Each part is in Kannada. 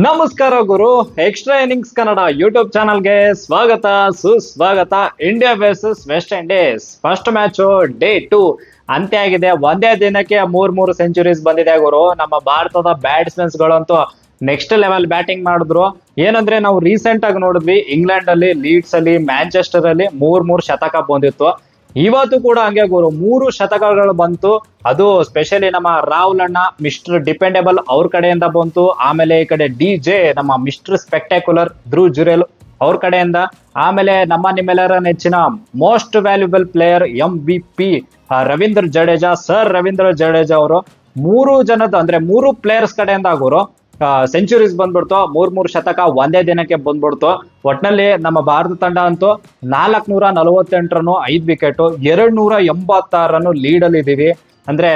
ನಮಸ್ಕಾರ ಗುರು. ಎಕ್ಸ್ಟ್ರಾ ಇನ್ನಿಂಗ್ಸ್ ಕನ್ನಡ ಯೂಟ್ಯೂಬ್ ಚಾನಲ್ಗೆ ಸ್ವಾಗತ ಸುಸ್ವಾಗತ. India versus West Indies first match day 2 ಅಂತ್ಯ ಆಗಿದೆ. ಒಂದೇ ದಿನಕ್ಕೆ ಮೂರ್ ಸೆಂಚುರೀಸ್ ಬಂದಿದೆ ಗುರು. ನಮ್ಮ ಭಾರತದ ಬ್ಯಾಟ್ಸ್ಮನ್ಸ್ ಗಳಂತೂ ನೆಕ್ಸ್ಟ್ ಲೆವೆಲ್ ಬ್ಯಾಟಿಂಗ್ ಮಾಡಿದ್ರು. ಏನಂದ್ರೆ ನಾವು ರೀಸೆಂಟ್ ಆಗಿ ನೋಡಿದ್ವಿ, ಇಂಗ್ಲೆಂಡ್ ಅಲ್ಲಿ, ಲೀಡ್ಸ್ ಅಲ್ಲಿ, ಮ್ಯಾಂಚೆಸ್ಟರ್ ಅಲ್ಲಿ ಮೂರ್ ಶತಕ ಬಂದಿತ್ತು. ಇವತ್ತು ಕೂಡ ಹಂಗೆ ಗುರು, 3 ಶತಕಗಳು ಬಂತು. ಅದು ಸ್ಪೆಷಲಿ ನಮ್ಮ ರಾಹುಲ್ ಅಣ್ಣ ಮಿಸ್ಟರ್ ಡಿಪೆಂಡೆಬಲ್ ಅವ್ರ ಕಡೆಯಿಂದ ಬಂತು. ಆಮೇಲೆ ಈ ಕಡೆ DJ ನಮ್ಮ ಮಿಸ್ಟರ್ ಸ್ಪೆಕ್ಟಾಕ್ಯುಲರ್ ಧ್ರುವ್ ಜುರೇಲ್ ಅವ್ರ ಕಡೆಯಿಂದ. ಆಮೇಲೆ ನಿಮ್ಮೆಲ್ಲರ ನೆಚ್ಚಿನ most valuable player MVP Ravindra Jadeja, sir Ravindra Jadeja ಅವರು 3 ಜನದ ಅಂದ್ರೆ 3 ಪ್ಲೇಯರ್ಸ್ ಕಡೆಯಿಂದ ಗುರು ಸೆಂಚುರೀಸ್ ಬಂದ್ಬಿಡ್ತು. ಮೂರ್ ಶತಕ ಒಂದೇ ದಿನಕ್ಕೆ ಬಂದ್ಬಿಡ್ತು. ಒಟ್ನಲ್ಲಿ ನಮ್ಮ ಭಾರತ ತಂಡ ಅಂತೂ 448 ರನ್ನು, 5 ವಿಕೆಟ್, 286 ರನ್ನು ಲೀಡ್ ಅಲ್ಲಿ ಇದೀವಿ. ಅಂದ್ರೆ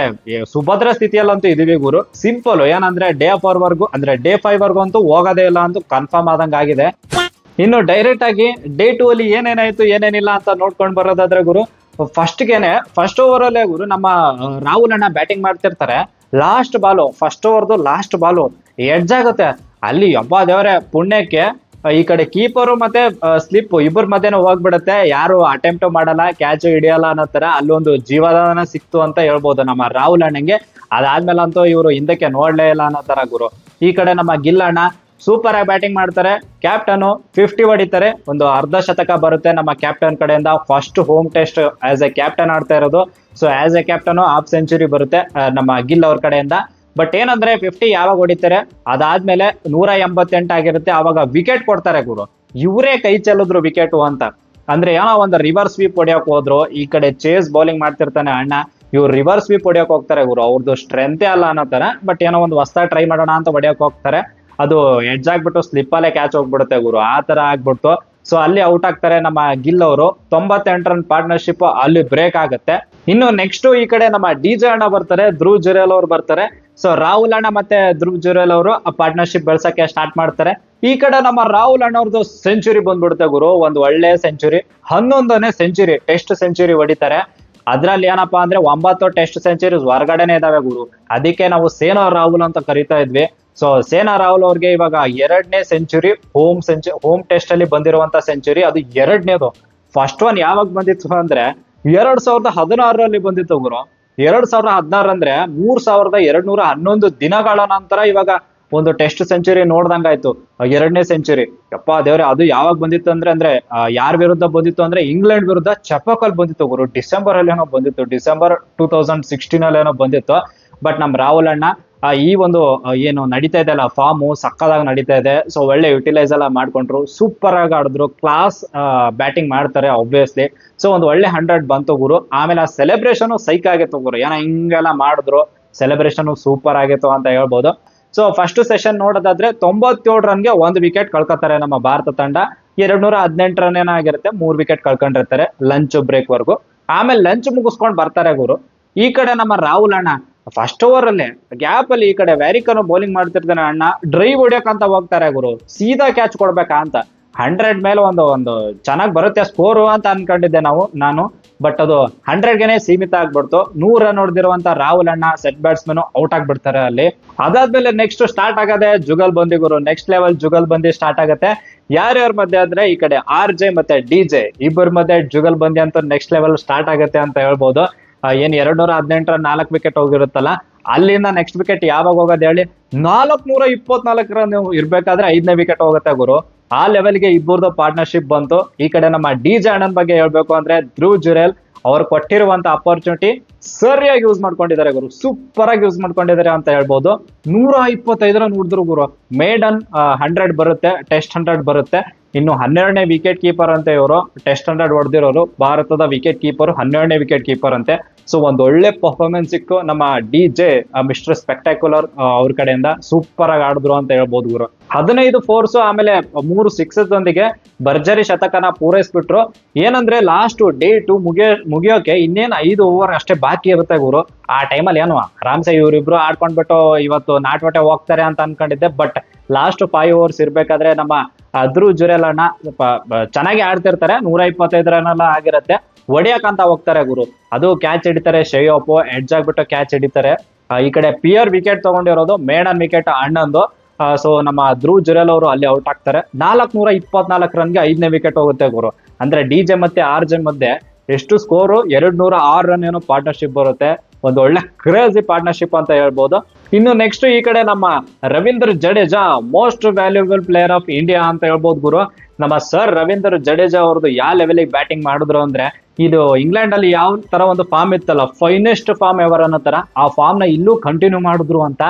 ಸುಭದ್ರ ಸ್ಥಿತಿಯಲ್ಲಂತೂ ಇದೀವಿ ಗುರು. ಸಿಂಪಲ್ ಏನಂದ್ರೆ ಡೇ 5 ವರ್ಗು ಅಂತೂ ಹೋಗೋದೇ ಇಲ್ಲ ಅಂತೂ ಕನ್ಫರ್ಮ್ ಆದಂಗ ಆಗಿದೆ. ಇನ್ನು ಡೈರೆಕ್ಟ್ ಆಗಿ ಡೇ 2 ಅಲ್ಲಿ ಏನೇನಾಯ್ತು ಏನೇನಿಲ್ಲ ಅಂತ ನೋಡ್ಕೊಂಡ್ ಬರೋದಾದ್ರೆ ಗುರು, ಫಸ್ಟ್ ಓವರ್ ಅಲ್ಲೇ ಗುರು ನಮ್ಮ ರಾಹುಲ್ ಅಣ್ಣ ಬ್ಯಾಟಿಂಗ್ ಮಾಡ್ತಿರ್ತಾರೆ. ಫಸ್ಟ್ ಓವರ್ದು ಲಾಸ್ಟ್ ಬಾಲು ಎಡ್ಜ್ ಆಗುತ್ತೆ. ಅಲ್ಲಿ ಅಬ್ಬಾ ದೇವರೇ ಪುಣ್ಯಕ್ಕೆ ಈ ಕಡೆ ಕೀಪರು ಮತ್ತೆ ಸ್ಲಿಪ್ ಇಬ್ಬರ ಮಧ್ಯೆ ಹೋಗ್ಬಿಡುತ್ತೆ. ಯಾರು ಅಟೆಂಪ್ಟ್ ಮಾಡಲ್ಲ, ಕ್ಯಾಚ್ ಹಿಡಿಯಲ್ಲ ಅನ್ನೋ ತರ ಅಲ್ಲೊಂದು ಜೀವದಾನ ಸಿಕ್ತು ಅಂತ ಹೇಳ್ಬೋದು ನಮ್ಮ ರಾಹುಲ್ ಅಣ್ಣಂಗೆ. ಅದಾದ್ಮೇಲೆ ಅಂತೂ ಇವರು ಹಿಂದಕ್ಕೆ ನೋಡ್ಲೇ ಇಲ್ಲ ಅನ್ನೋ ತರ ಗುರು. ಈ ಕಡೆ ನಮ್ಮ ಗಿಲ್ ಅಣ್ಣ ಸೂಪರ್ ಆಗಿ ಬ್ಯಾಟಿಂಗ್ ಮಾಡ್ತಾರೆ. ಕ್ಯಾಪ್ಟನ್ 50 ಹೊಡಿತಾರೆ. ಒಂದು ಅರ್ಧ ಶತಕ ಬರುತ್ತೆ ನಮ್ಮ ಕ್ಯಾಪ್ಟನ್ ಕಡೆಯಿಂದ. First home test as A captain ಆಡ್ತಾ ಇರೋದು. So as A captain half century ಬರುತ್ತೆ ನಮ್ಮ ಗಿಲ್ ಅವ್ರ ಕಡೆಯಿಂದ. ಬಟ್ ಏನಂದ್ರೆ 50 ಯಾವಾಗ ಹೊಡಿತಾರೆ, ಅದಾದ್ಮೇಲೆ 188 ಆಗಿರುತ್ತೆ. ಅವಾಗ ವಿಕೆಟ್ ಕೊಡ್ತಾರೆ ಗುರು. ಇವರೇ ಕೈ ಚೆಲ್ಲಿದ್ರು ವಿಕೆಟ್ ಅಂತ. ಅಂದ್ರೆ ಏನೋ ಒಂದು ರಿವರ್ಸ್ ಸ್ವೀಪ್ ಹೊಡಿಯಕ್ ಹೋದ್ರು. ಈ ಕಡೆ ಚೇಸ್ ಬೌಲಿಂಗ್ ಮಾಡ್ತಿರ್ತಾನೆ ಅಣ್ಣ, ಇವ್ರು ರಿವರ್ಸ್ ಸ್ವೀಪ್ ಹೊಡಿಯಕ್ ಹೋಗ್ತಾರೆ ಗುರು. ಅವ್ರದ್ದು ಸ್ಟ್ರೆಂತೇ ಅಲ್ಲ ಅನ್ನೋ ತರ. ಬಟ್ ಏನೋ ಒಂದು ಹೊಸ ಟ್ರೈ ಮಾಡೋಣ ಅಂತ ಹೊಡಿಯಕ್ ಹೋಗ್ತಾರೆ. ಅದು ಎಡ್ಜ್ ಆಗ್ಬಿಟ್ಟು ಸ್ಲಿಪ್ ಅಲ್ಲೇ ಕ್ಯಾಚ್ ಹೋಗ್ಬಿಡುತ್ತೆ ಗುರು. ಆ ತರ ಆಗ್ಬಿಡ್ತು. ಸೊ ಅಲ್ಲಿ ಔಟ್ ಆಗ್ತಾರೆ ನಮ್ಮ ಗಿಲ್ ಅವರು. 98 ರನ್ ಪಾರ್ಟ್ನರ್ಶಿಪ್ ಅಲ್ಲಿ ಬ್ರೇಕ್ ಆಗುತ್ತೆ. ಇನ್ನು ನೆಕ್ಸ್ಟ್ ಈ ಕಡೆ ನಮ್ಮ DJ ಅಣ್ಣ ಬರ್ತಾರೆ, ಧ್ರುವ್ ಜುರೇಲ್ ಅವ್ರು ಬರ್ತಾರೆ. ಸೊ ರಾಹುಲ್ ಅಣ್ಣ ಮತ್ತೆ ಧ್ರುವ್ ಜುರೇಲ್ ಅವರು ಆ ಪಾರ್ಟ್ನರ್ಶಿಪ್ ಬೆಳ್ಸಕ್ಕೆ ಸ್ಟಾರ್ಟ್ ಮಾಡ್ತಾರೆ. ಈ ಕಡೆ ನಮ್ಮ ರಾಹುಲ್ ಅಣ್ಣ ಅವ್ರದ್ದು ಸೆಂಚುರಿ ಬಂದ್ಬಿಡುತ್ತೆ ಗುರು. ಒಂದು ಒಳ್ಳೆ ಸೆಂಚುರಿ, 11ನೇ ಸೆಂಚುರಿ, ಟೆಸ್ಟ್ ಸೆಂಚುರಿ ಹೊಡಿತಾರೆ. ಅದ್ರಲ್ಲಿ ಏನಪ್ಪಾ ಅಂದ್ರೆ 9 ಟೆಸ್ಟ್ ಸೆಂಚುರೀಸ್ ಹೊರಗಡೆನೆ ಇದಾವೆ ಗುರು. ಅದಕ್ಕೆ ನಾವು ಸೇನಾ ರಾಹುಲ್ ಅಂತ ಕರಿತಾ ಇದ್ವಿ. ಸೊ ಸೇನಾ ರಾಹುಲ್ ಅವ್ರಿಗೆ ಇವಾಗ 2ನೇ ಸೆಂಚುರಿ, ಹೋಮ್ ಟೆಸ್ಟ್ ಅಲ್ಲಿ ಬಂದಿರುವಂತ ಸೆಂಚುರಿ. ಅದು 2ನೇದು. ಫಸ್ಟ್ ಒನ್ ಯಾವಾಗ ಬಂದಿತ್ತು ಅಂದ್ರೆ 2016ರಲ್ಲಿ ಬಂದಿತ್ತು ಗುರು. 2016 ಅಂದ್ರೆ 3211 ದಿನಗಳ ನಂತರ ಇವಾಗ ಒಂದು ಟೆಸ್ಟ್ ಸೆಂಚುರಿ ನೋಡ್ದಂಗಾಯ್ತು. 2ನೇ ಸೆಂಚುರಿ. ಯಪ್ಪಾ ದೇವ್ರೆ, ಅದು ಯಾವಾಗ ಬಂದಿತ್ತು ಅಂದ್ರೆ ಯಾರ ವಿರುದ್ಧ ಬಂದಿತ್ತು ಅಂದ್ರೆ ಇಂಗ್ಲೆಂಡ್ ವಿರುದ್ಧ ಚಪಕಲ್ ಬಂದಿತ್ತು ಗುರು. ಡಿಸೆಂಬರ್ ಅಲ್ಲಿ ಏನೋ ಬಂದಿತ್ತು, ಡಿಸೆಂಬರ್ 2016 ಅಲ್ಲಿ ಏನೋ ಬಂದಿತ್ತು. ಬಟ್ ನಮ್ ರಾಹುಲ್ ಅಣ್ಣ ಈ ಒಂದು ಏನು ನಡೀತಾ ಇದೆ ಅಲ್ಲ ಫಾರ್ಮು ಸಕ್ಕದಾಗಿ ನಡೀತಾ ಇದೆ. ಸೊ ಒಳ್ಳೆ ಯುಟಿಲೈಸ್ ಎಲ್ಲ ಮಾಡ್ಕೊಂಡ್ರು, ಸೂಪರ್ ಆಗಿ ಆಡಿದ್ರು, ಕ್ಲಾಸ್ ಬ್ಯಾಟಿಂಗ್ ಮಾಡ್ತಾರೆ ಆಬ್ವಿಯಸ್ಲಿ. ಸೊ ಒಂದು ಒಳ್ಳೆ 100 ಬಂತು ಗುರು. ಆಮೇಲೆ ಆ ಸೆಲೆಬ್ರೇಷನ್ ಸೈಕ್ ಆಗಿತ್ತು ಗುರು. ಏನೋ ಹಿಂಗೆಲ್ಲ ಮಾಡಿದ್ರು, ಸೆಲೆಬ್ರೇಷನ್ ಸೂಪರ್ ಆಗಿತ್ತು ಅಂತ ಹೇಳ್ಬೋದು. ಸೊ ಫಸ್ಟ್ ಸೆಷನ್ ನೋಡೋದಾದ್ರೆ 97 ರನ್ಗೆ 1 ವಿಕೆಟ್ ಕಳ್ಕೊತಾರೆ ನಮ್ಮ ಭಾರತ ತಂಡ. 218 ರನ್ ಏನಾಗಿರುತ್ತೆ, 3 ವಿಕೆಟ್ ಕಳ್ಕೊಂಡಿರ್ತಾರೆ ಲಂಚ್ ಬ್ರೇಕ್ ವರ್ಗು. ಆಮೇಲೆ ಲಂಚ್ ಮುಗಿಸ್ಕೊಂಡು ಬರ್ತಾರೆ ಗುರು. ಈ ಕಡೆ ನಮ್ಮ ರಾಹುಲ್ ಅಣ್ಣ ಫಸ್ಟ್ ಓವರ್ ಅಲ್ಲಿ ಗ್ಯಾಪ್ ಅಲ್ಲಿ ಈ ಕಡೆ ವ್ಯಾರಿಕನ್ ಬೌಲಿಂಗ್ ಮಾಡ್ತಿರ್ತಾನೆ ಅಣ್ಣ, ಡ್ರೈವ್ ಹೊಡಿಯಕಂತ ಹೋಗ್ತಾರೆ ಗುರು. ಸೀದಾ ಕ್ಯಾಚ್ ಕೊಡ್ಬೇಕಾ ಅಂತ 100 ಮೇಲೆ ಒಂದು ಚೆನ್ನಾಗಿ ಬರುತ್ತೆ ಸ್ಕೋರು ಅಂತ ಅನ್ಕೊಂಡಿದ್ದೆ ನಾನು. ಬಟ್ ಅದು 100ಗೆನೆ ಸೀಮಿತ ಆಗ್ಬಿಡ್ತು. 100 ರನ್ ಹೊಡೆದಿರುವಂತ ರಾಹುಲ್ ಅಣ್ಣ ಸೆಟ್ ಬ್ಯಾಟ್ಸ್ಮನ್ ಔಟ್ ಆಗ್ಬಿಡ್ತಾರೆ ಅಲ್ಲಿ. ಅದಾದ್ಮೇಲೆ ನೆಕ್ಸ್ಟ್ ಸ್ಟಾರ್ಟ್ ಆಗದೆ ಜುಗಲ್ ಬಂದಿ ಗುರು. ನೆಕ್ಸ್ಟ್ ಲೆವೆಲ್ ಜುಗಲ್ ಬಂದಿ ಸ್ಟಾರ್ಟ್ ಆಗುತ್ತೆ. ಯಾರ್ಯಾರ ಮಧ್ಯೆ ಆದ್ರೆ ಈ ಕಡೆ RJ ಮತ್ತೆ DJ ಇಬ್ಬರ ಮಧ್ಯೆ ಜುಗಲ್ ಬಂದಿ ಅಂತ ನೆಕ್ಸ್ಟ್ ಲೆವೆಲ್ ಸ್ಟಾರ್ಟ್ ಆಗುತ್ತೆ ಅಂತ ಹೇಳ್ಬೋದು. ಏನ್ 218 ರನ್ 4 ವಿಕೆಟ್ ಹೋಗಿರುತ್ತಲ್ಲ, ಅಲ್ಲಿಂದ ನೆಕ್ಸ್ಟ್ ವಿಕೆಟ್ ಯಾವಾಗ ಹೋಗೋದು ಹೇಳಿ, 424 ರನ್ ಇರ್ಬೇಕಾದ್ರೆ 5ನೇ ವಿಕೆಟ್ ಹೋಗುತ್ತೆ ಗುರು. ಆ ಲೆವೆಲ್ಗೆ ಇಬ್ಬರದು ಪಾರ್ಟ್ನರ್ಶಿಪ್ ಬಂತು. ಈ ಕಡೆ ನಮ್ಮ DJ ಅಣ್ಣನ್ ಬಗ್ಗೆ ಹೇಳ್ಬೇಕು ಅಂದ್ರೆ ಧ್ರುವ್ ಜುರೇಲ್ ಅವ್ರು ಕೊಟ್ಟಿರುವಂತ ಅಪರ್ಚುನಿಟಿ ಸರಿಯಾಗಿ ಯೂಸ್ ಮಾಡ್ಕೊಂಡಿದ್ದಾರೆ ಗುರು. ಸೂಪರ್ ಆಗಿ ಯೂಸ್ ಮಾಡ್ಕೊಂಡಿದ್ದಾರೆ ಅಂತ ಹೇಳ್ಬೋದು. 125 ರನ್ ಹೊಡೆದ್ರು ಗುರು. ಮೇಡನ್ 100 ಬರುತ್ತೆ, ಟೆಸ್ಟ್ 100 ಬರುತ್ತೆ. ಇನ್ನು 12ನೇ ವಿಕೆಟ್ ಕೀಪರ್ ಅಂತೆ ಇವರು. ಟೆಸ್ಟ್ 100 ಹೊಡೆದಿರೋರು ಭಾರತದ ವಿಕೆಟ್ ಕೀಪರ್, 12ನೇ ವಿಕೆಟ್ ಕೀಪರ್ ಅಂತೆ. ಸೊ ಒಂದು ಒಳ್ಳೆ ಪರ್ಫಾರ್ಮೆನ್ಸ್ ಸಿಕ್ತು ನಮ್ಮ DJ ಮಿಸ್ಟರ್ ಸ್ಪೆಕ್ಟಾಕ್ಯುಲರ್ ಅವ್ರ ಕಡೆಯಿಂದ. ಸೂಪರ್ ಆಗಿ ಆಡಿದ್ರು ಅಂತ ಹೇಳ್ಬೋದು ಗುರು. 15 ಫೋರ್ಸ್ ಆಮೇಲೆ 3 ಸಿಕ್ಸಸ್ ಒಂದಿಗೆ ಭರ್ಜರಿ ಶತಕನ ಪೂರೈಸ್ಬಿಟ್ರು. ಏನಂದ್ರೆ ಲಾಸ್ಟ್ ಡೇ 2 ಮುಗಿಯೋಕೆ ಇನ್ನೇನು 5 ಓವರ್ ಅಷ್ಟೇ ಬಾಕಿ ಇರುತ್ತೆ ಗುರು. ಆ ಟೈಮಲ್ಲಿ ಏನು ಆರಾಮ್ಸೆ ಇವರಿಬ್ರು ಆಡ್ಕೊಂಡ್ಬಿಟ್ಟು ಇವತ್ತು ನಾಟ್ವಟೆ ಹೋಗ್ತಾರೆ ಅಂತ ಅನ್ಕೊಂಡಿದ್ದೆ. ಬಟ್ ಲಾಸ್ಟ್ 5 ಓವರ್ಸ್ ಇರ್ಬೇಕಾದ್ರೆ ನಮ್ಮ ಧ್ರುವ್ ಜುರೇಲ್ ಅಣ್ಣ ಚೆನ್ನಾಗಿ ಆಡ್ತಿರ್ತಾರೆ. 125 ರನ್ ಎಲ್ಲ ಆಗಿರುತ್ತೆ. ಹೊಡಿಯಕಂತ ಹೋಗ್ತಾರೆ ಗುರು. ಅದು ಕ್ಯಾಚ್ ಹಿಡಿತಾರೆ, ಶೇಯೋಪ್ ಎಡ್ಜ್ ಆಗ್ಬಿಟ್ಟು ಕ್ಯಾಚ್ ಹಿಡಿತಾರೆ. ಈ ಕಡೆ ಪಿಯರ್ ವಿಕೆಟ್ ತಗೊಂಡಿರೋದು ಮೇಡನ್ ವಿಕೆಟ್ ಅಣ್ಣಂದು. ಸೊ ನಮ್ಮ ಧ್ರುವ್ ಜುರೇಲ್ ಅವರು ಅಲ್ಲಿ ಔಟ್ ಆಗ್ತಾರೆ. 424 ರನ್ಗೆ 5ನೇ ವಿಕೆಟ್ ಹೋಗುತ್ತೆ ಗುರು. ಅಂದ್ರೆ DJ ಮತ್ತೆ RJ ಮಧ್ಯೆ ಎಷ್ಟು ಸ್ಕೋರು 206 ರನ್ ಏನೋ ಪಾರ್ಟ್ನರ್ಶಿಪ್ ಬರುತ್ತೆ. ಒಂದು ಒಳ್ಳೆ ಕ್ರೇಜಿ ಪಾರ್ಟ್ನರ್ಶಿಪ್ ಅಂತ ಹೇಳ್ಬೋದು. ಇನ್ನು ನೆಕ್ಸ್ಟ್ ಈ ಕಡೆ ನಮ್ಮ Ravindra Jadeja, most valuable player of India ಅಂತ ಹೇಳ್ಬೋದು ಗುರು. ನಮ್ಮ ಸರ್ ರವೀಂದ್ರ ಜಡೇಜಾ ಅವ್ರದ್ದು ಯಾವ ಲೆವೆಲಿಗೆ ಬ್ಯಾಟಿಂಗ್ ಮಾಡಿದ್ರು ಅಂದ್ರೆ, ಇದು ಇಂಗ್ಲೆಂಡ್ ಅಲ್ಲಿ ಯಾವ ತರ ಒಂದು ಫಾರ್ಮ್ ಇತ್ತಲ್ಲ, ಫೈನೆಸ್ಟ್ ಫಾರ್ಮ್ ಎವರ್ ಅನ್ನೋ ತರ, ಆ ಫಾರ್ಮ್ ನ ಇಲ್ಲೂ ಕಂಟಿನ್ಯೂ ಮಾಡಿದ್ರು ಅಂತ.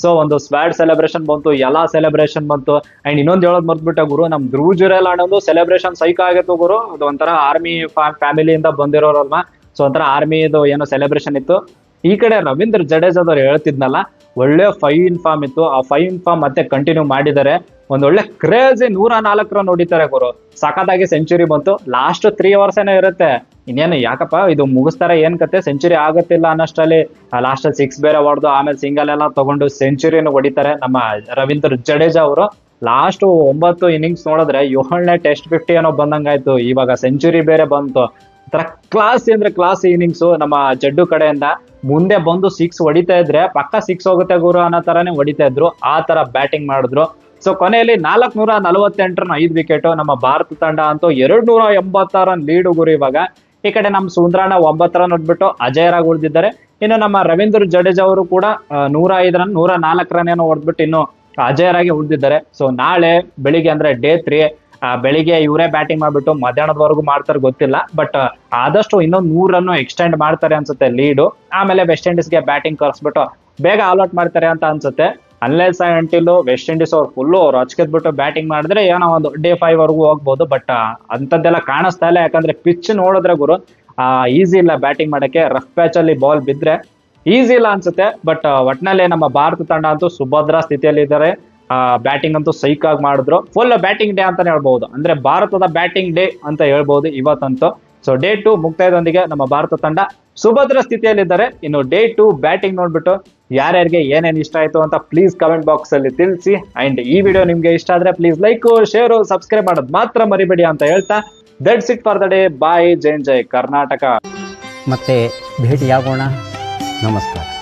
ಸೊ ಒಂದು ಸ್ವಾಡ್ ಸೆಲೆಬ್ರೇಷನ್ ಬಂತು, ಎಲ್ಲಾ ಸೆಲೆಬ್ರೇಷನ್ ಬಂತು. ಅಂಡ್ ಇನ್ನೊಂದು ಹೇಳೋದು ಮರ್ತ್ಬಿಟ್ಟೆ ಗುರು, ನಮ್ ಧ್ರುವ್ ಜುರೇಲ್ ಅನ್ನೋದು ಸೆಲೆಬ್ರೇಷನ್ ಸೈಕ್ ಆಗಿತ್ತು ಗುರು. ಅದು ಒಂಥರ ಆರ್ಮಿ ಫ್ಯಾಮಿಲಿಯಿಂದ ಬಂದಿರೋರಲ್ವಾ, ಸೊ ಒಂಥರ ಆರ್ಮಿದು ಏನೋ ಸೆಲೆಬ್ರೇಷನ್ ಇತ್ತು. ಈ ಕಡೆ ರವೀಂದ್ರ ಜಡೇಜಾದವ್ರು ಹೇಳ್ತಿದ್ನಲ್ಲ, ಒಳ್ಳೆ ಫೈನ್ ಫಾರ್ಮ್ ಇತ್ತು. ಆ ಫೈನ್ ಫಾರ್ಮ್ ಮತ್ತೆ ಕಂಟಿನ್ಯೂ ಮಾಡಿದ್ದಾರೆ. ಒಂದೊಳ್ಳೆ ಕ್ರೇಜಿ 104 ರನ್ ಹೊಡಿತಾರೆ ಗುರು. ಸಖತ್ತಾಗಿ ಸೆಂಚುರಿ ಬಂತು. ಲಾಸ್ಟ್ 3 overs ಏನೋ ಇರುತ್ತೆ. ಇನ್ನೇನು ಯಾಕಪ್ಪ ಇದು ಮುಗಿಸ್ತಾರೆ ಏನ್ ಕತೆ, ಸೆಂಚುರಿ ಆಗತ್ತಿಲ್ಲ ಅನ್ನೋಷ್ಟರಲ್ಲಿ ಲಾಸ್ಟ್ 6 ಬೇರೆ ಹೊಡೆದು ಆಮೇಲೆ ಸಿಂಗಲ್ ಎಲ್ಲ ತಗೊಂಡು ಸೆಂಚುರಿಯನ್ನು ಹೊಡಿತಾರೆ ನಮ್ಮ ರವೀಂದ್ರ ಜಡೇಜಾ ಅವರು. ಲಾಸ್ಟ್ 9 ಇನ್ನಿಂಗ್ಸ್ ನೋಡಿದ್ರೆ 7ನೇ ಟೆಸ್ಟ್ 50 ಏನೋ ಬಂದಂಗಾಯ್ತು. ಇವಾಗ ಸೆಂಚುರಿ ಬೇರೆ ಬಂತು. ತರ ಕ್ಲಾಸ್ ಅಂದ್ರೆ ಕ್ಲಾಸ್ ಇನ್ನಿಂಗ್ಸ್ ನಮ್ಮ ಜಡ್ಡು ಕಡೆಯಿಂದ. ಮುಂದೆ ಬಂದು 6 ಹೊಡಿತಾ ಇದ್ರೆ ಪಕ್ಕ 6 ಹೋಗುತ್ತೆ ಗುರು ಅನ್ನೋ ತರಾನೇ ಹೊಡಿತಾ ಇದ್ರು. ಆ ತರ ಬ್ಯಾಟಿಂಗ್ ಮಾಡಿದ್ರು. ಸೊ ಕೊನೆಯಲ್ಲಿ 448 ರನ್ 5 ವಿಕೆಟ್. ನಮ್ಮ ಭಾರತ ತಂಡ ಅಂತೂ 280 ರನ್ ಲೀಡು ಗುರು ಇವಾಗ. ಈ ಕಡೆ ನಮ್ಮ ಸುಂದ್ರಣ್ಣ 9 ರನ್ ಹೊಡ್ಬಿಟ್ಟು ಅಜಯರಾಗಿ ಉಳಿದಿದ್ದಾರೆ. ಇನ್ನು ನಮ್ಮ ರವೀಂದ್ರ ಜಡೇಜಾ ಅವರು ಕೂಡ 105 ರನ್ 104 ರನ್ ಏನೋ ಹೊಡೆದ್ಬಿಟ್ಟು ಇನ್ನು ಅಜಯರಾಗಿ ಉಳಿದಿದ್ದಾರೆ. ಸೊ ನಾಳೆ ಬೆಳಿಗ್ಗೆ ಅಂದ್ರೆ ಡೇ 3 ಬೆಳಿಗ್ಗೆ ಇವರೇ ಬ್ಯಾಟಿಂಗ್ ಮಾಡ್ಬಿಟ್ಟು ಮಧ್ಯಾಹ್ನದವರೆಗೂ ಮಾಡ್ತಾರೆ ಗೊತ್ತಿಲ್ಲ. ಬಟ್ ಆದಷ್ಟು ಇನ್ನೊಂದು 100 ರನ್ ಎಕ್ಸ್ಟೆಂಡ್ ಮಾಡ್ತಾರೆ ಅನ್ಸುತ್ತೆ ಲೀಡು. ಆಮೇಲೆ ವೆಸ್ಟ್ ಇಂಡೀಸ್ಗೆ ಬ್ಯಾಟಿಂಗ್ ಕರ್ಸ್ಬಿಟ್ಟು ಬೇಗ ಆಲ್ ಔಟ್ ಮಾಡ್ತಾರೆ ಅಂತ ಅನ್ಸುತ್ತೆ. ಅನ್ಲೆಸ್ ಅಂಟಿಲ್ ವೆಸ್ಟ್ ಇಂಡೀಸ್ ಅವ್ರು ಫುಲ್ಲು ಅವ್ರು ಹಚ್ಕೆದ್ಬಿಟ್ಟು ಬ್ಯಾಟಿಂಗ್ ಮಾಡಿದ್ರೆ ಏನೋ ಒಂದು ಡೇ 5 ವರೆಗೂ ಹೋಗ್ಬೋದು. ಬಟ್ ಅಂಥದ್ದೆಲ್ಲ ಕಾಣಿಸ್ತಾ ಇಲ್ಲ. ಯಾಕಂದ್ರೆ ಪಿಚ್ ನೋಡಿದ್ರೆ ಗುರು ಈಸಿ ಇಲ್ಲ ಬ್ಯಾಟಿಂಗ್ ಮಾಡಕ್ಕೆ. ರಫ್ ಪ್ಯಾಚ್ ಅಲ್ಲಿ ಬಾಲ್ ಬಿದ್ರೆ ಈಸಿ ಇಲ್ಲ ಅನ್ಸುತ್ತೆ. ಬಟ್ ಒಟ್ನಲ್ಲಿ ನಮ್ಮ ಭಾರತ ತಂಡ ಅಂತೂ ಸುಭದ್ರ ಸ್ಥಿತಿಯಲ್ಲಿ ಇದ್ದಾರೆ. ಬ್ಯಾಟಿಂಗ್ ಅಂತೂ ಸೈಕ್ ಆಗಿ ಮಾಡಿದ್ರು. ಫುಲ್ ಬ್ಯಾಟಿಂಗ್ ಡೇ ಅಂತಾನೆ ಹೇಳ್ಬಹುದು. ಅಂದ್ರೆ ಭಾರತದ ಬ್ಯಾಟಿಂಗ್ ಡೇ ಅಂತ ಹೇಳ್ಬಹುದು ಇವತ್ತಂತೂ. ಸೊ ಡೇ 2 ಮುಕ್ತಾಯದೊಂದಿಗೆ ನಮ್ಮ ಭಾರತ ತಂಡ ಸುಭದ್ರ ಸ್ಥಿತಿಯಲ್ಲಿದ್ದಾರೆ. ಇನ್ನು ಡೇ 2 ಬ್ಯಾಟಿಂಗ್ ನೋಡ್ಬಿಟ್ಟು ಯಾರ್ಯಾರಿಗೆ ಏನೇನು ಇಷ್ಟ ಆಯ್ತು ಅಂತ ಪ್ಲೀಸ್ ಕಮೆಂಟ್ ಬಾಕ್ಸ್ ಅಲ್ಲಿ ತಿಳಿಸಿ. ಅಂಡ್ ಈ ವಿಡಿಯೋ ನಿಮ್ಗೆ ಇಷ್ಟ ಆದ್ರೆ ಪ್ಲೀಸ್ ಲೈಕ್, ಶೇರ್, ಸಬ್ಸ್ಕ್ರೈಬ್ ಮಾಡೋದು ಮಾತ್ರ ಮರಿಬೇಡಿ ಅಂತ ಹೇಳ್ತಾ that's it for the day. Bye. ಜೈ ಕರ್ನಾಟಕ. ಮತ್ತೆ ಭೇಟಿಯಾಗೋಣ. ನಮಸ್ಕಾರ.